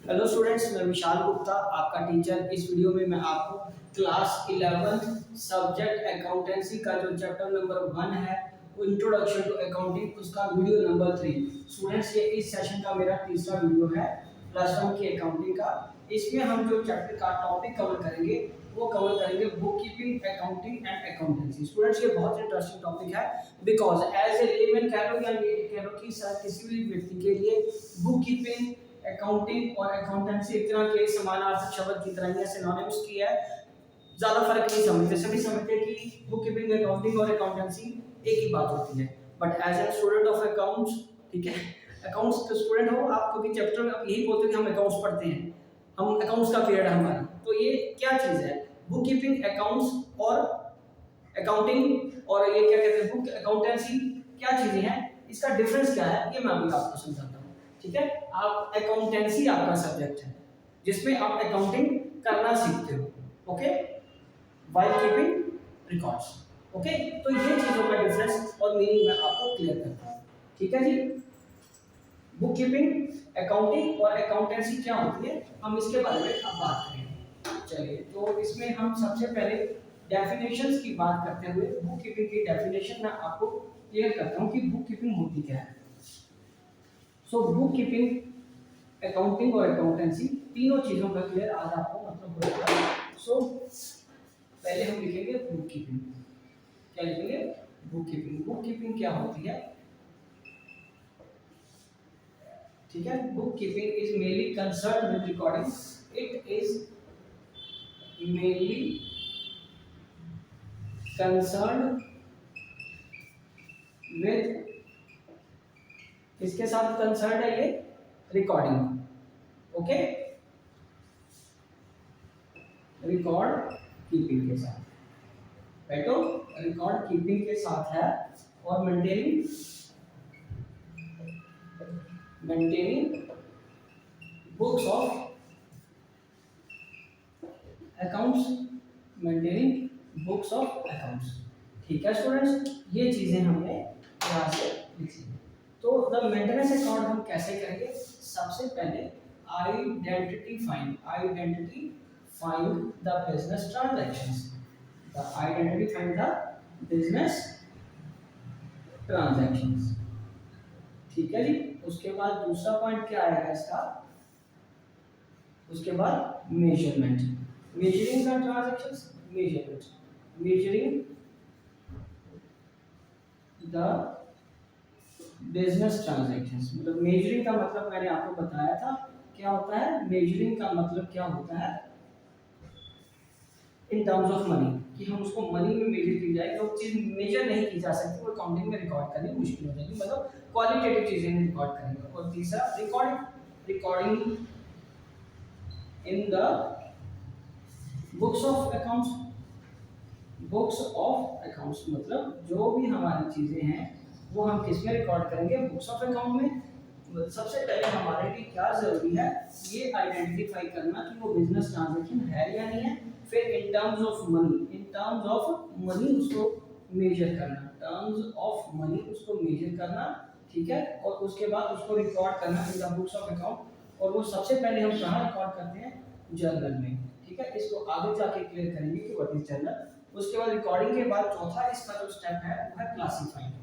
Hello students, मैं विशाल गुप्ता आपका teacher. इस वीडियो में मैं आपको क्लास 11 सब्जेक्ट अकाउंटेंसी का जो चैप्टर नंबर 1 है इंट्रोडक्शन टू अकाउंटिंग, उसका वीडियो नंबर 3। स्टूडेंट्स, ये इस सेशन का मेरा तीसरा वीडियो है प्लस 1 की अकाउंटिंग का। इसमें हम जो चैप्टर का टॉपिक कवर करेंगे वो कवर करेंगे book keeping, accounting and accountancy. Students, ये बहुत इंटरेस्टिंग टॉपिक है बिकॉज एज ए लेमन कह लो या ये कह लो कि सर किसी भी व्यक्ति के लिए बुक कीपिंग, अकाउंटिंग और अकाउंटेंसी एक तरह के समानार्थक शब्द की तरह ही है, सिनोनिम्स की है। ज्यादा फर्क नहीं समझते, सभी समझते हैं कि बुक कीपिंग, अकाउंटिंग और अकाउंटेंसी एक ही बात होती है। But as a student of accounts, ठीक है, अकाउंट्स के स्टूडेंट हो आप, क्योंकि चैप्टर में आप यही बोलते हैं कि हम अकाउंट्स पढ़ते हैं, हम अकाउंट्स का पीरियड है हमारा, तो ये क्या चीज है बुक कीपिंग, अकाउंट्स और अकाउंटिंग और ये क्या कहते हैं बुक अकाउंटेंसी, क्या चीजें हैं, इसका डिफरेंस क्या है, ये मैं अभी आपको समझाता हूँ। ठीक है, आप अकाउंटेंसी आपका सब्जेक्ट है जिसमें आप अकाउंटिंग करना सीखते हो, okay, while keeping records. Okay, तो ये चीजों का डिफरेंस और मीनिंग मैं आपको क्लियर करता हूँ। ठीक है जी, बुक कीपिंग, अकाउंटिंग और अकाउंटेंसी क्या होती है, हम इसके बारे में अब बात करेंगे। चलिए, तो इसमें हम सबसे पहले डेफिनेशंस की बात करते हुए बुक कीपिंग की डेफिनेशन मैं आपको क्लियर करता हूँ कि बुक कीपिंग होती क्या है। सो बुक कीपिंग, अकाउंटिंग और अकाउंटेंसी तीनों चीजों का क्लियर आज आपको मतलब हो जाएगा। सो पहले हम लिखेंगे बुक कीपिंग। क्या लिखेंगे? Book keeping. बुक कीपिंग क्या होती है? ठीक है, book keeping is mainly concern with recording. It is mainly concern with, इसके साथ कंसर्न है ये रिकॉर्डिंग, ओके, रिकॉर्ड कीपिंग के साथ, बैठो, रिकॉर्ड कीपिंग के साथ है और maintaining books of accounts, maintaining books of accounts. ठीक है स्टूडेंट्स, ये चीजें हमने यहाँ से लिखी। तो द मेंटेनेंस अकाउंट हम कैसे करेंगे? सबसे पहले identifying the business transactions, identifying the business transactions। ठीक है जी, उसके बाद दूसरा पॉइंट क्या आएगा इसका? उसके बाद measurement, measuring the transactions, measuring the business transactions. मतलब मेजरिंग का मतलब मैंने आपको बताया था क्या होता है। मेजरिंग का मतलब क्या होता है इन टर्म्स ऑफ मनी, कि हम उसको मनी में मेजर की जाए। जो चीज मेजर नहीं की जा सकती वो अकाउंटिंग में रिकॉर्ड करनी मुश्किल हो जाएगी, मतलब क्वालिटेटिव चीजें रिकॉर्ड करेंगे। और तीसरा recording in the books of accounts. Books of accounts मतलब जो भी हमारी चीजें हैं वो हम किस में रिकॉर्ड करेंगे? बुक्स ऑफ अकाउंट में। सबसे पहले हमारे लिए क्या जरूरी है, ये आइडेंटिफाई करना कि वो बिजनेस ट्रांजैक्शन है या नहीं है। फिर इन टर्म्स ऑफ मनी उसको मेजर करना, टर्म्स ऑफ मनी उसको मेजर करना, ठीक है, और उसके बाद उसको रिकॉर्ड करना in the books of account. और वो सबसे पहले हम कहाँ रिकॉर्ड करते हैं? जर्नल में। ठीक है, इसको आगे जाके क्लियर करेंगे कि व्हाट इज जर्नल। उसके बाद रिकॉर्डिंग के बाद चौथा इसका जो स्टेप है वो है क्लासिफाइंग।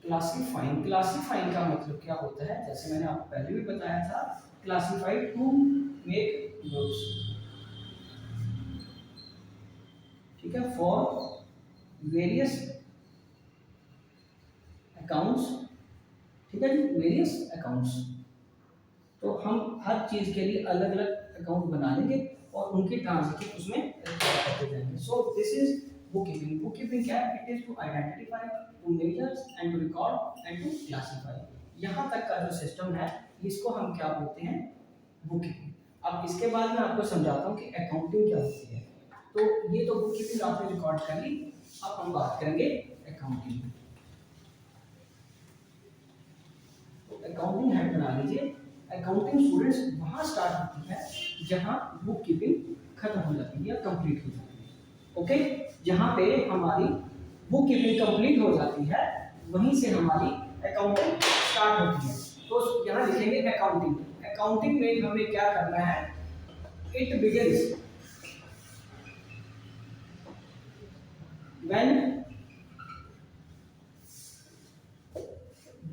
क्लासिफाइंग का मतलब क्या होता है? जैसे मैंने आपको पहले भी बताया था, क्लासिफाई टू मेक बुक्स, ठीक है, फॉर वेरियस अकाउंट्स। ठीक है जी, वेरियस अकाउंट्स। तो हम हर चीज के लिए अलग अलग अकाउंट बना लेंगे और उनकी ट्रांजैक्शन उसमें रिकॉर्ड करते जाएंगे। So this is book keeping. Book keeping क्या है? It is to identify, to measure and to record and to classify. यहाँ तक का जो सिस्टम है इसको हम क्या बोलते हैं? Book keeping. अब इसके बाद मैं आपको समझाता हूँ कि अकाउंटिंग क्या होती है। तो ये तो बुक कीपिंग आपने रिकॉर्ड कर ली, अब हम बात करेंगे अकाउंटिंग। अकाउंटिंग हेड बना लीजिए। अकाउंटिंग स्टूडेंट्स वहां स्टार्ट होती है जहां बुक कीपिंग खत्म हो जाती है या कंप्लीट हो जाती है। ओके, जहां पे हमारी बुक कीपिंग कंप्लीट हो जाती है वहीं से हमारी अकाउंटिंग स्टार्ट होती है। तो यहाँ लिखेंगे अकाउंटिंग। अकाउंटिंग में हमें क्या करना है, it begins when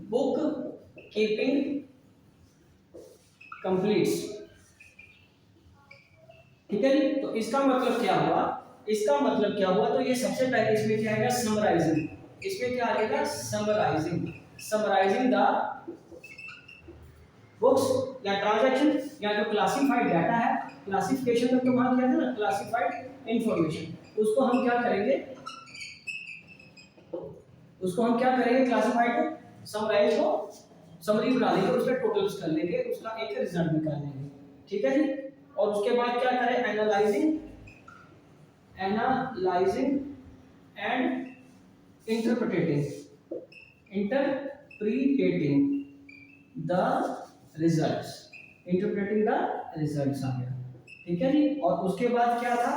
book keeping completes. ठीक है जी। तो इसका मतलब क्या हुआ, इसका मतलब क्या हुआ, तो ये सबसे पहले इसमें क्या आएगा, समराइजिंग। इसमें क्या आएगा, समराइजिंग, समराइजिंग द बुक्स या ट्रांजैक्शन या जो क्लासिफाइड डाटा है, क्लासिफिकेशन तक तो वहां किया था ना, क्लासिफाइड इंफॉर्मेशन, उसको हम क्या करेंगे, उसको हम क्या करेंगे, क्लासिफाइड समराइज को समरी बना लेंगे, उसका टोटल्स कर लेंगे, उसका एक रिजल्ट निकाल लेंगे। ठीक है जी। और उसके बाद क्या करें, analysing, analysing and interpreting, interpreting the results, interpreting the results आ गया। ठीक है जी। और उसके बाद क्या था,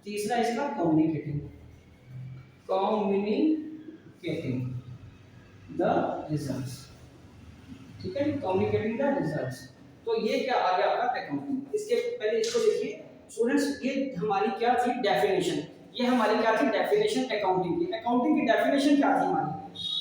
तीसरा इसका कम्युनिकेटिंग, कम्युनिकेटिंग द रिजल्ट्स। ठीक है, कम्युनिकेटिंग द रिजल्ट्स। तो ये क्या आ गया आपका अकाउंटिंग। इसके पहले इसको देखिए स्टूडेंट्स, ये हमारी क्या थी डेफिनेशन, ये हमारी क्या थी डेफिनेशन अकाउंटिंग की। अकाउंटिंग की डेफिनेशन क्या थी हमारी,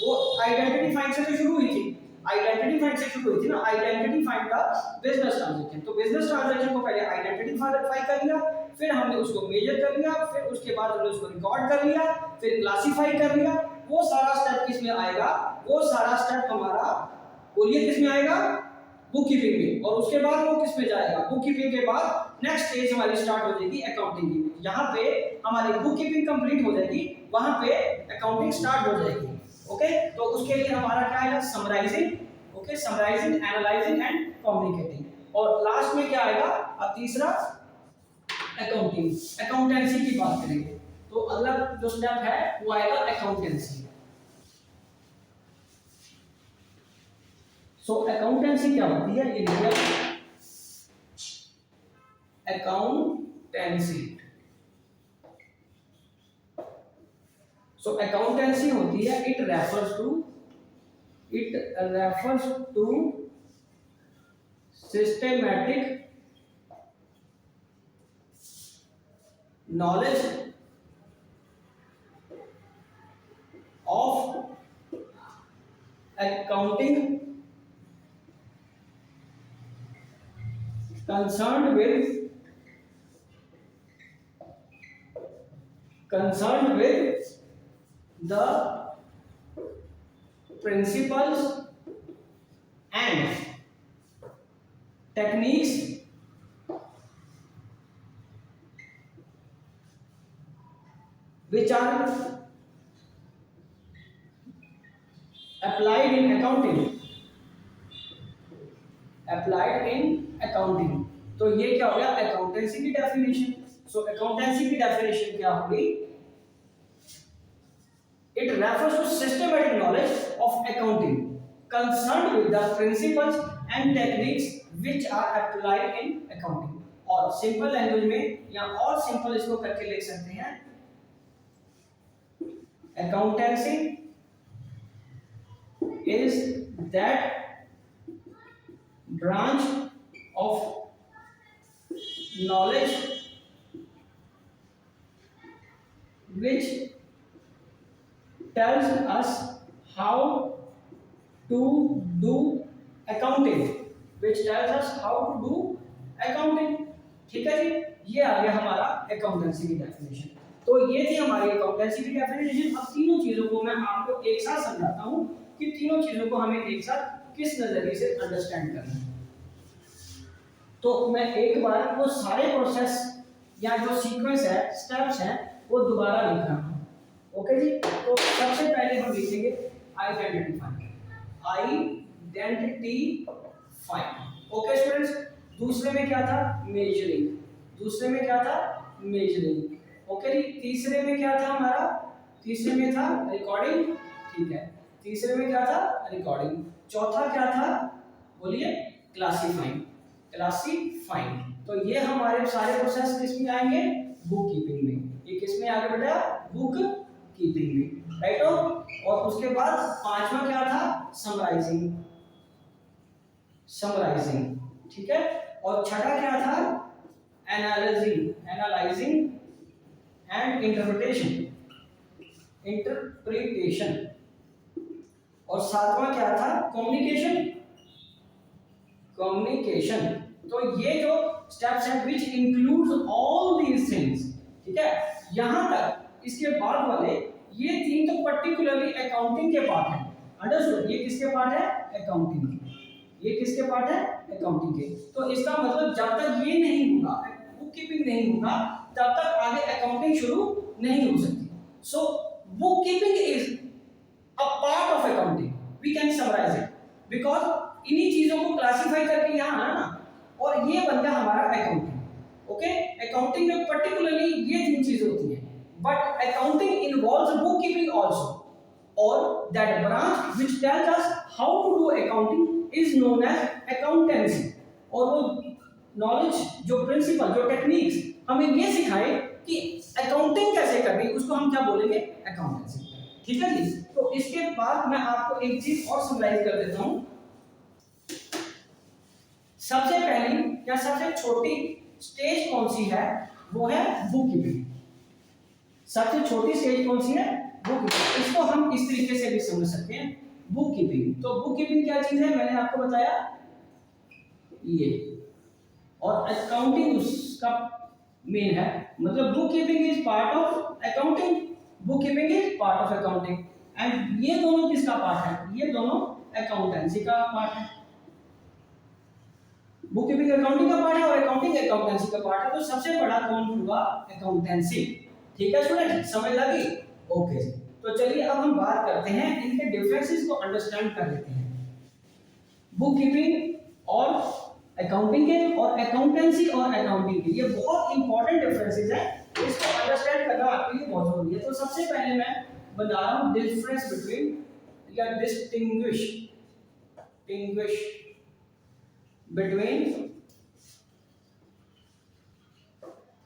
वो आइडेंटिटी फाइंड से तो शुरू हुई थी, आइडेंटिटी फाइंड से शुरू हुई थी ना, identity find the business transaction. तो बिजनेस ट्रांजैक्शन को पहले आइडेंटिटी फाइंड कर लिया, फिर हमने उसको मेजर कर लिया, फिर उसके बाद हमने उसको रिकॉर्ड कर लिया, फिर क्लासिफाई कर लिया। वो सारा स्टेप किसमें आएगा, वो सारा स्टेप हमारा बोलिए किसमें आएगा, बुक कीपिंग में। और उसके बाद वो किस में जाएगा, बुक कीपिंग के बाद नेक्स्ट स्टेज हमारी स्टार्ट हो जाएगी अकाउंटिंग की। यहाँ पे हमारी बुक कीपिंग कंप्लीट हो जाएगी, वहां पे अकाउंटिंग स्टार्ट हो जाएगी। ओके, तो उसके लिए हमारा क्या आएगा, summarising, okay, summarising, analysing and communicating. और लास्ट में क्या आएगा, अब तीसरा अकाउंटिंग, अकाउंटेंसी की बात करेंगे। तो अगला जो स्टेप है वो आएगा अकाउंटेंसी। सो अकाउंटेंसी क्या होती है, ये लिखा अकाउंटेंसी। सो अकाउंटेंसी होती है, it refers to systematic knowledge of accounting concerned with the principles and techniques which are applied in accounting, applied in accounting। तो ये क्या हो गया अकाउंटेंसी की डेफिनेशन। सो अकाउंटेंसी की डेफिनेशन क्या होगी, it refers to systematic knowledge of accounting concerned with the principles and techniques which are applied in accounting। और सिंपल लैंग्वेज में या और सिंपल इसको करके लिख सकते हैं, accountancy is that branch of knowledge which tells us how to do accounting, which tells us how to do accounting। ठीक है जी, ये आ गया हमारा अकाउंटेंसी की डेफिनेशन। तो ये थी हमारी अकाउंटेंसी की डेफिनेशन। अब तीनों चीजों को मैं आपको एक साथ समझाता हूं कि तीनों चीजों को हमें एक साथ किस नजरिए से अंडरस्टैंड करना है। तो मैं एक बार वो सारे प्रोसेस या जो सीक्वेंस है, स्टेप्स हैं, वो दोबारा लिख रहा हूं। ओके जी। तो सबसे पहले हम लिखेंगे आइडेंटिफाई, आइडेंटिफाई। Okay students. दूसरे में क्या था, मेजरिंग, दूसरे में क्या था, मेजरिंग। ओके जी। तीसरे में क्या था हमारा, तीसरे में था रिकॉर्डिंग। ठीक है, तीसरे में क्या था, रिकॉर्डिंग। चौथा क्या था, बोलिए, क्लासिफाइंग, क्लासिफाइंग। तो ये हमारे सारे प्रोसेस किस में आएंगे, बुक कीपिंग में। ये किस में आगे बेटा, बुक कीपिंग में, राइट हो। और उसके बाद पांचवा क्या था, समराइजिंग, समराइजिंग। ठीक है। और छठा क्या था, एनालाइजिंग एंड इंटरप्रिटेशन। और सातवां क्या था, कम्युनिकेशन। तो ये जो स्टेप्स हैं which includes all these things, ठीक है। यहां तक इसके बाद वाले ये तीन तो पर्टिकुलरली अकाउंटिंग के पार्ट है, अंडरस्टूड। ये किसके पार्ट है, अकाउंटिंग के। ये किसके पार्ट है, अकाउंटिंग के। तो इसका मतलब जब तक ये नहीं होगा, बुक कीपिंग नहीं होगा, तब तक आगे अकाउंटिंग शुरू नहीं हो सकती। So book keeping is a part of accounting, we can summarise it, because इन्हीं चीजों को क्लासिफाई करके यहाँ आना ना, और ये बन गया हमारा अकाउंटिंग। ओके, अकाउंटिंग में पर्टिकुलरली ये तीन चीजें होती हैं, but accounting involves book keeping also, और that branch which tells us how to do accounting is known as accountancy. और वो नॉलेज, जो प्रिंसिपल, जो टेक्निक्स हमें ये सिखाए कि अकाउंटिंग कैसे करनी, उसको हम क्या बोलेंगे, अकाउंटेंसी। ठीक है जी। तो इसके बाद मैं आपको एक चीज और समराइज कर देता हूं। सबसे पहली या सबसे छोटी स्टेज कौन सी है, वो है बुक कीपिंग। सबसे छोटी स्टेज कौन सी है, बुक कीपिंग। इसको हम इस तरीके से भी समझ सकते हैं, बुक कीपिंग। तो बुक कीपिंग क्या चीज है, मैंने आपको बताया ये, और अकाउंटिंग उसका मेन है। मतलब book keeping is part of accounting, book keeping is part of accounting, and ये दोनों किसका पार्ट है, ये दोनों अकाउंटेंसी का पार्ट है। बुक कीपिंग अकाउंटिंग का पार्ट है और अकाउंटिंग अकाउंटेंसी का पार्ट है। तो सबसे बड़ा कौन होगा, अकाउंटेंसी। ठीक है स्टूडेंट, समझ लगी, ओके। तो चलिए अब हम बात करते हैं, इनके डिफरेंसेस को अंडरस्टैंड कर लेते हैं, बुक कीपिंग और अकाउंटिंग के, और अकाउंटेंसी और अकाउंटिंग के। ये बहुत इंपॉर्टेंट डिफरेंसेस हैं, इसको अंडरस्टैंड करना आपके लिए बहुत जरूरी है। तो सबसे पहले मैं बता रहा हूं डिफरेंस बिटवीन या डिस्टिंग्विश बिटवीन,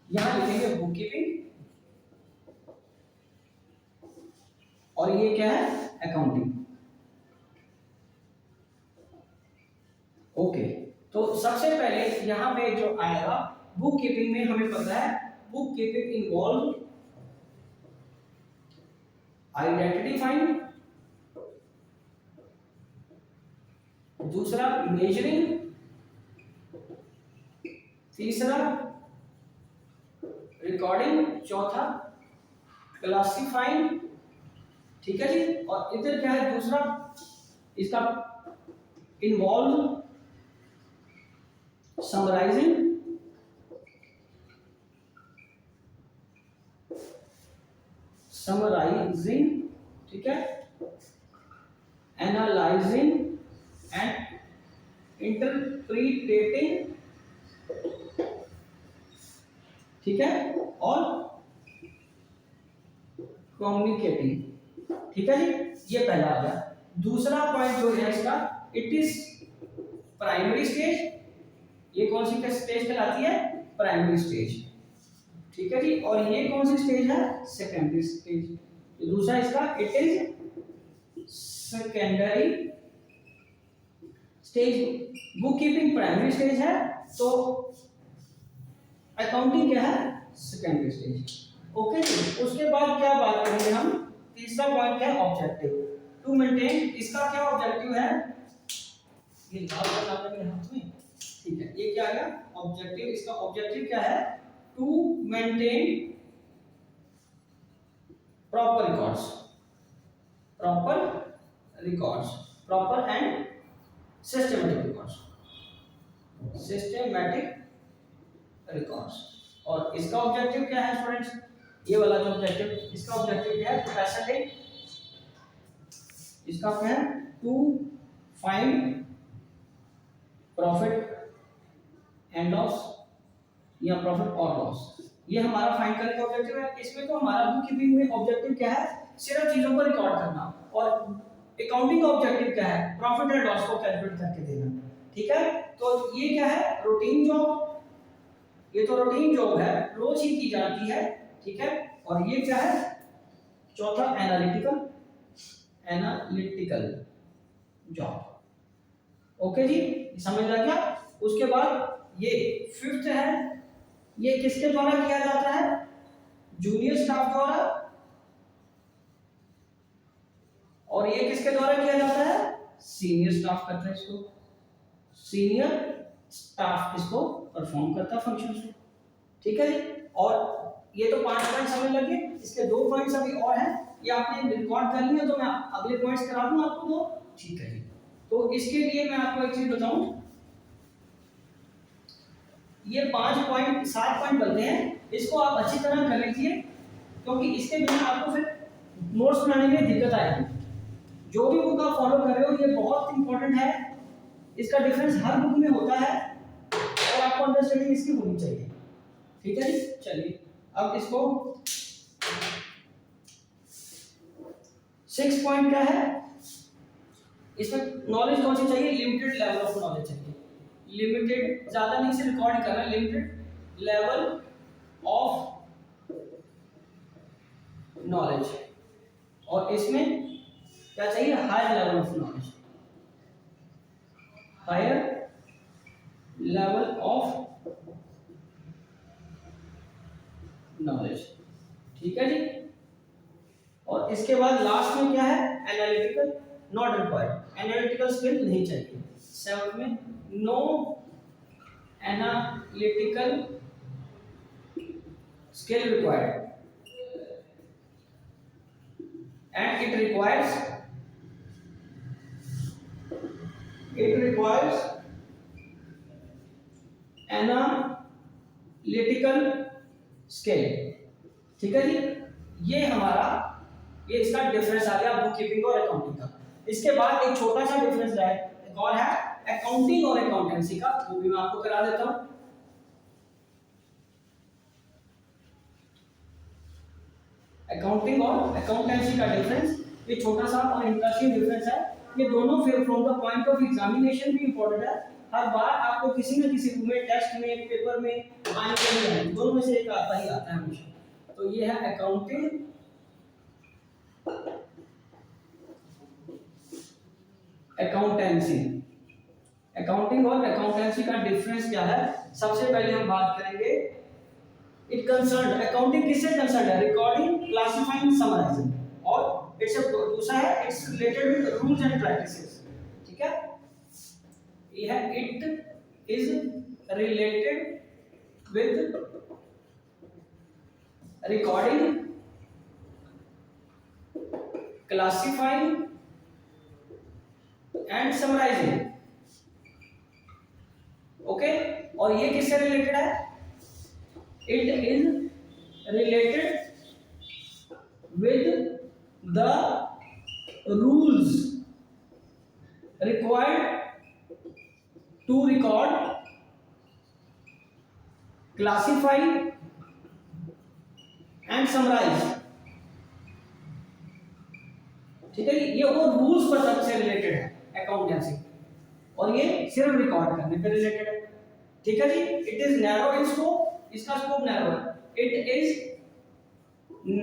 यहां लिखेंगे बुक कीपिंग, और ये क्या है, अकाउंटिंग। ओके, तो सबसे पहले यहां पे जो आएगा बुक कीपिंग में, हमें पता है बुक कीपिंग इन्वॉल्व आइडेंटिफाइंग, दूसरा मेजरिंग, तीसरा रिकॉर्डिंग, चौथा क्लासिफाइंग। ठीक है जी। और इधर क्या है दूसरा, इसका इन्वॉल्व समराइजिंग, ठीक है, एनालाइजिंग एंड इंटरप्रिटेटिंग, ठीक है, और कम्युनिकेटिंग। ठीक है जी, ये पहला आ गया। दूसरा पॉइंट जो है इसका, इट इज प्राइमरी स्टेज। ये कौन सी स्टेज कहलाती है, प्राइमरी स्टेज। ठीक है जी। और ये कौन सी स्टेज है, सेकेंडरी स्टेज। दूसरा इसका, it is secondary stage. Book keeping primary stage है, तो अकाउंटिंग क्या है, सेकेंडरी स्टेज। ओके जी। उसके बाद क्या बात करेंगे हम, तीसरा पॉइंट क्या है, ऑब्जेक्टिव टू मेंटेन। इसका क्या ऑब्जेक्टिव है, ये लाल बना है मेरे हाथ में, ठीक है, ये क्या है ऑब्जेक्टिव। इसका ऑब्जेक्टिव क्या है, to maintain proper and systematic records. और इसका ऑब्जेक्टिव क्या है स्टूडेंट्स, ये वाला जो ऑब्जेक्टिव, इसका ऑब्जेक्टिव क्या है, कैपेसिटी। इसका क्या है, to find profit and loss, या प्रॉफिट और लॉस। ये हमारा फाइंड करने का ऑब्जेक्टिव है। इसमें तो हमारा बुक कीपिंग में ऑब्जेक्टिव क्या है, सिर्फ चीजों को रिकॉर्ड करना, और अकाउंटिंग का ऑब्जेक्टिव क्या है, प्रॉफिट एंड लॉस को कैलकुलेट करके देना। ठीक है, तो ये क्या है, रूटीन जॉब। ये तो रूटीन जॉब है, रोज ही की जाती है। ठीक है, और ये क्या है, चौथा एनालिटिकल जॉब। ओके जी, समझ लग गया। उसके बाद ये फिफ्थ है, ये किसके द्वारा किया जाता है? जूनियर स्टाफ द्वारा। और ये किसके द्वारा किया जाता है? सीनियर स्टाफ करता है इसको, सीनियर स्टाफ इसको परफॉर्म करता है फंक्शन को। ठीक है जी। और ये तो 5 पॉइंट्स हमें लगे, इसके 2 पॉइंट्स अभी और हैं, ये आपने रिकॉर्ड कर लिए तो मैं अगले पॉइंट्स करा दूं आपको दो। ठीक है जी। तो इसके लिए मैं आपको एक चीज बताऊं, ये 5 पॉइंट 7 पॉइंट बनते हैं, इसको आप अच्छी तरह कर लीजिए, क्योंकि इसके बिना आपको फिर नोट्स बनाने में दिक्कत आएगी। जो भी बुक आप फॉलो कर रहे हो ये बहुत इंपॉर्टेंट है, इसका डिफरेंस हर बुक में होता है और आपको अंडरस्टैंडिंग इसकी होनी चाहिए। ठीक है जी। चलिए अब इसको 6 पॉइंट क्या है, इसमें नॉलेज कौन सी चाहिए? लिमिटेड लेवल ऑफ नॉलेज चाहिए, लिमिटेड, ज्यादा नहीं से रिकॉर्ड करना, लिमिटेड लेवल ऑफ नॉलेज। और इसमें क्या चाहिए? Higher level of knowledge, higher level of knowledge. ठीक है जी। और इसके बाद लास्ट में क्या है? Analytical, not required, analytical skill नहीं चाहिए। 7 में no analytical skill required and it requires analytical skill। ठीक है जी। ये हमारा, ये इसका डिफरेंस आ गया बुक कीपिंग और अकाउंटिंग का। इसके बाद एक छोटा सा डिफरेंस है, एक और है अकाउंटिंग और अकाउंटेंसी का, वो भी मैं आपको करा देता हूं। अकाउंटिंग और अकाउंटेंसी का डिफरेंस, ये छोटा सा और इंटरेस्टिंग डिफरेंस है। ये दोनों फिर from the point of examination भी इंपॉर्टेंट है, हर बार आपको किसी न किसी में, टेस्ट में, पेपर में आने के लिए दोनों में से एक आता ही आता है हमेशा। तो ये है अकाउंटिंग, अकाउंटेंसी। अकाउंटिंग और अकाउंटेंसी का डिफरेंस क्या है? सबसे पहले हम बात करेंगे, इट कंसर्न, अकाउंटिंग किससे कंसर्न है? Recording, classifying, summarising. और इट्स दूसरा है it's related with rules and practices. ठीक है, ये है it is related with recording, classifying and summarising. Okay, और ये किससे रिलेटेड है? It is related with the rules required to record, classify and summarize। ठीक है, ये वो रूल्स पर से रिलेटेड है अकाउंटेंसी, और ये सिर्फ रिकॉर्ड करने पे रिलेटेड है। ठीक है जी। It is narrow in scope, इसका स्कोप नैरो है। It is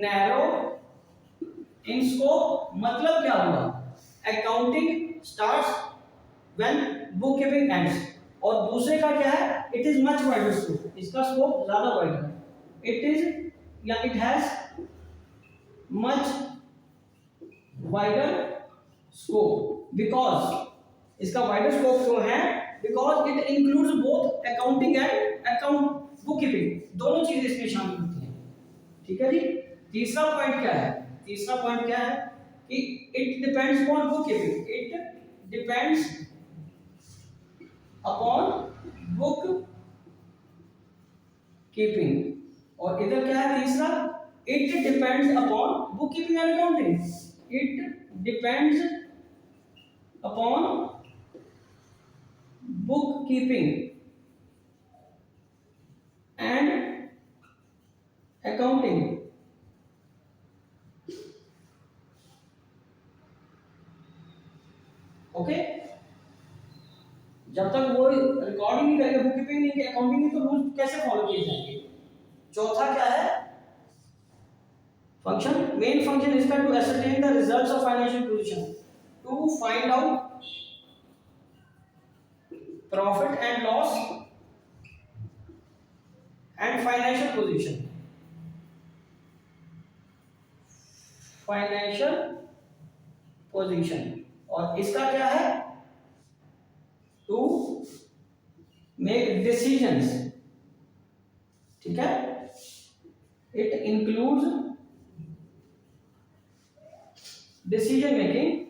narrow in scope मतलब क्या हुआ? Accounting starts when book keeping ends. और दूसरे का क्या है? It is much wider scope, इसका स्कोप ज्यादा वाइड है। इट इज या it has much wider scope, because इसका वाइडर स्कोप क्यों है? Because it includes both accounting and account book keeping, दोनों चीजें इसमें शामिल होती हैं। ठीक है जी। तीसरा पॉइंट क्या है? तीसरा पॉइंट क्या है कि it depends upon book keeping, it depends upon book keeping. और इधर क्या है तीसरा? It depends upon book keeping and accounting, it depends upon book keeping and accounting। Okay, जब तक वो रिकॉर्डिंग नहीं करेगा, बुक कीपिंग नहीं, अकाउंटिंग नहीं, तो रूल कैसे फॉलो किए जाएंगे? चौथा क्या है? फंक्शन, मेन फंक्शन इसका to ascertain the results of financial position, to find out profit and loss and financial position, financial position. और इसका क्या है, टू मेक डिसीजंस, ठीक है, it includes decision making,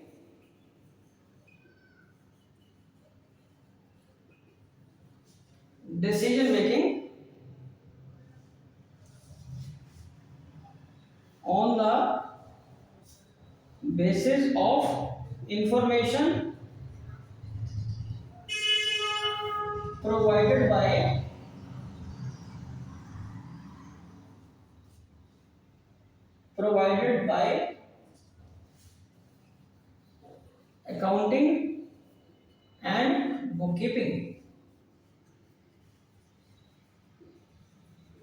decision making on the basis of information provided by accounting and bookkeeping,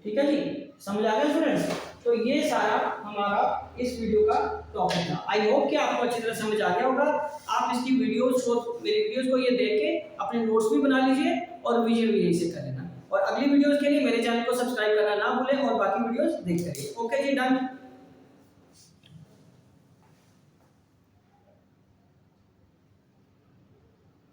ठीक है जी, समझ आ गया स्टूडेंट्स। तो ये सारा हमारा इस वीडियो का टॉपिक था। आई होप कि आपको अच्छी तरह समझ आ गया होगा। आप इसकी वीडियोस को, मेरी वीडियोस को ये देख के अपने नोट्स भी बना लीजिए और रिवीजन भी यहीं से कर लेना। और अगली वीडियोस के लिए मेरे चैनल को सब्सक्राइब करना ना भूलें और बाकी वीडियोस देखते रहिए। ओके जी, डन।